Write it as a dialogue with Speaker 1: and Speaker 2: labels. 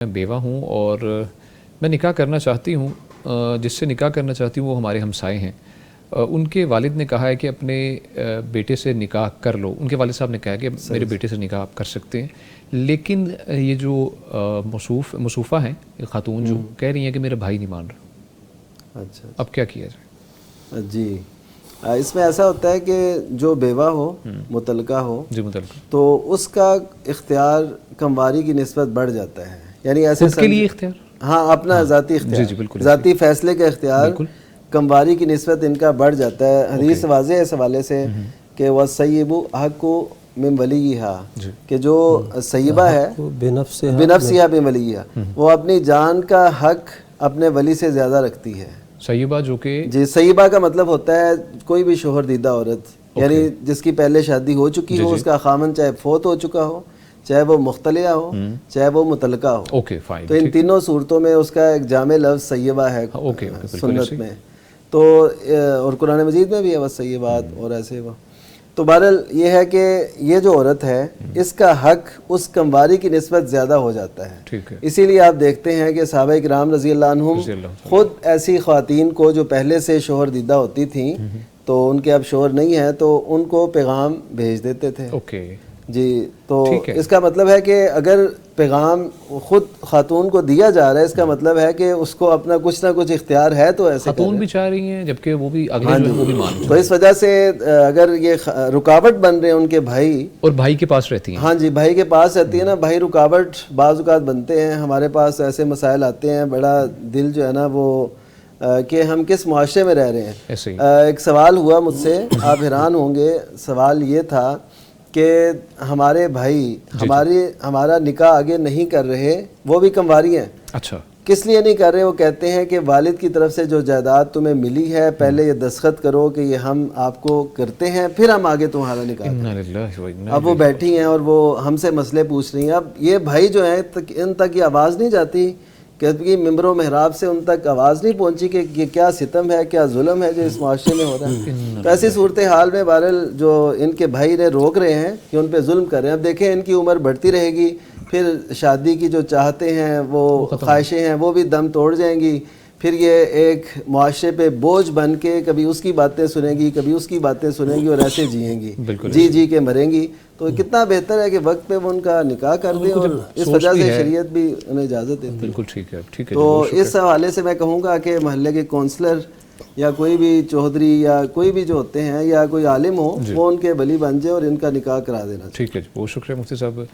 Speaker 1: میں بیوہ ہوں اور میں نکاح کرنا چاہتی ہوں. جس سے نکاح کرنا چاہتی ہوں وہ ہمارے ہمسائے ہیں. ان کے والد نے کہا ہے کہ اپنے بیٹے سے نکاح کر لو. ان کے والد صاحب نے کہا کہ میرے بیٹے سے نکاح آپ کر سکتے ہیں, لیکن یہ جو مصوفہ ہیں خاتون جو کہہ رہی ہیں کہ میرا بھائی نہیں مان رہا.
Speaker 2: اچھا,
Speaker 1: اب کیا کیا جائے؟
Speaker 2: جی اس میں ایسا ہوتا ہے کہ جو بیوہ ہو, متعلقہ ہو,
Speaker 1: جی متعلقہ,
Speaker 2: تو اس کا اختیار کمواری کی نسبت بڑھ جاتا ہے. یعنی ایسے
Speaker 1: خود کے لیے اختیار,
Speaker 2: ہاں اپنا ذاتی اختیار,
Speaker 1: جی بالکل,
Speaker 2: ذاتی فیصلے کا اختیار
Speaker 1: بالکل,
Speaker 2: کمواری کی نسبت ان کا بڑھ جاتا ہے. حدیث واضح ہے اس حوالے سے کہ وَالسَّيِّبُ أَحَقُّ مِن وَلِيِّهَا, کہ جو سیبہ ہے بنفسها بولیہا, وہ اپنی جان کا حق اپنے ولی سے زیادہ رکھتی ہے.
Speaker 1: سیبہ جو کہ
Speaker 2: جی سیبہ کا مطلب ہوتا ہے کوئی بھی شوہر دیدہ عورت, یعنی جس کی پہلے شادی ہو چکی ہو, اس کا خامن چاہے فوت ہو چکا ہو, چاہے وہ مختلعہ ہو, چاہے وہ متعلقہ ہو.
Speaker 1: اوکے فائن,
Speaker 2: تو ان تینوں صورتوں میں اس کا ایک جامع لفظ سیبہ ہے سنت میں. تو اور قرآن مجید میں بھی ہے والسیبات اور ایسے وہ. تو بہرحال یہ ہے کہ یہ جو عورت ہے اس کا حق اس کمواری کی نسبت زیادہ ہو جاتا ہے. اسی لیے آپ دیکھتے ہیں کہ صحابہ کرام رضی اللہ عنہم خود ایسی خواتین کو جو پہلے سے شوہر دیدہ ہوتی تھیں تو ان کے اب شوہر نہیں ہیں تو ان کو پیغام بھیج دیتے تھے. جی تو اس کا مطلب ہے کہ اگر پیغام خود خاتون کو دیا جا رہا ہے, اس کا مطلب ہے کہ اس کو اپنا کچھ نہ کچھ اختیار ہے. تو ایسے
Speaker 1: خاتون بھی چاہ رہی ہیں جبکہ وہ بھی اگلے جو ہے وہ بھی مان رہے ہیں.
Speaker 2: تو اس وجہ سے اگر یہ رکاوٹ بن رہے ہیں ان کے بھائی,
Speaker 1: اور بھائی کے پاس رہتی ہیں,
Speaker 2: ہاں جی بھائی کے پاس رہتی ہے نا, بھائی رکاوٹ بعض اوقات بنتے ہیں. ہمارے پاس ایسے مسائل آتے ہیں, بڑا دل جو ہے نا وہ کہ ہم کس معاشرے میں رہ رہے ہیں. ایک سوال ہوا مجھ سے, آپ حیران ہوں گے. سوال یہ تھا کہ ہمارے بھائی ہمارا نکاح آگے نہیں کر رہے, وہ بھی کمواری ہیں.
Speaker 1: اچھا,
Speaker 2: کس لیے نہیں کر رہے؟ وہ کہتے ہیں کہ والد کی طرف سے جو جائیداد تمہیں ملی ہے پہلے یہ دستخط کرو کہ یہ ہم آپ کو کرتے ہیں, پھر ہم آگے تمہارا نکاح کریں. اب وہ بیٹھی ہیں اور وہ ہم سے مسئلے پوچھ رہی ہیں. اب یہ بھائی جو ہیں ان تک یہ آواز نہیں جاتی, کہ ممبر و محراب سے ان تک آواز نہیں پہنچی کہ یہ کیا ستم ہے, کیا ظلم ہے جو اس معاشرے میں ہو رہا ہے. تو ایسی صورتحال میں بہرحال جو ان کے بھائی نے روک رہے ہیں کہ ان پہ ظلم کر رہے ہیں. اب دیکھیں ان کی عمر بڑھتی رہے گی, پھر شادی کی جو چاہتے ہیں وہ خواہشیں ہیں وہ بھی دم توڑ جائیں گی. پھر یہ ایک معاشرے پہ بوجھ بن کے کبھی اس کی باتیں سنیں گی, کبھی اس کی باتیں سنیں گی, اور ایسے جئیں گی, جی کے مریں گی. تو کتنا بہتر ہے کہ وقت پہ وہ ان کا نکاح کر دیں, اور اس وجہ سے شریعت بھی انہیں اجازت دیتی ہے.
Speaker 1: بالکل ٹھیک ہے, ٹھیک ہے.
Speaker 2: تو اس حوالے سے میں کہوں گا کہ محلے کے کونسلر یا کوئی بھی چودھری یا کوئی بھی جو ہوتے ہیں یا کوئی عالم ہو, وہ ان کے ولی بن جائے اور ان کا نکاح کرا دینا.
Speaker 1: ٹھیک ہے, بہت شکریہ مفتی صاحب.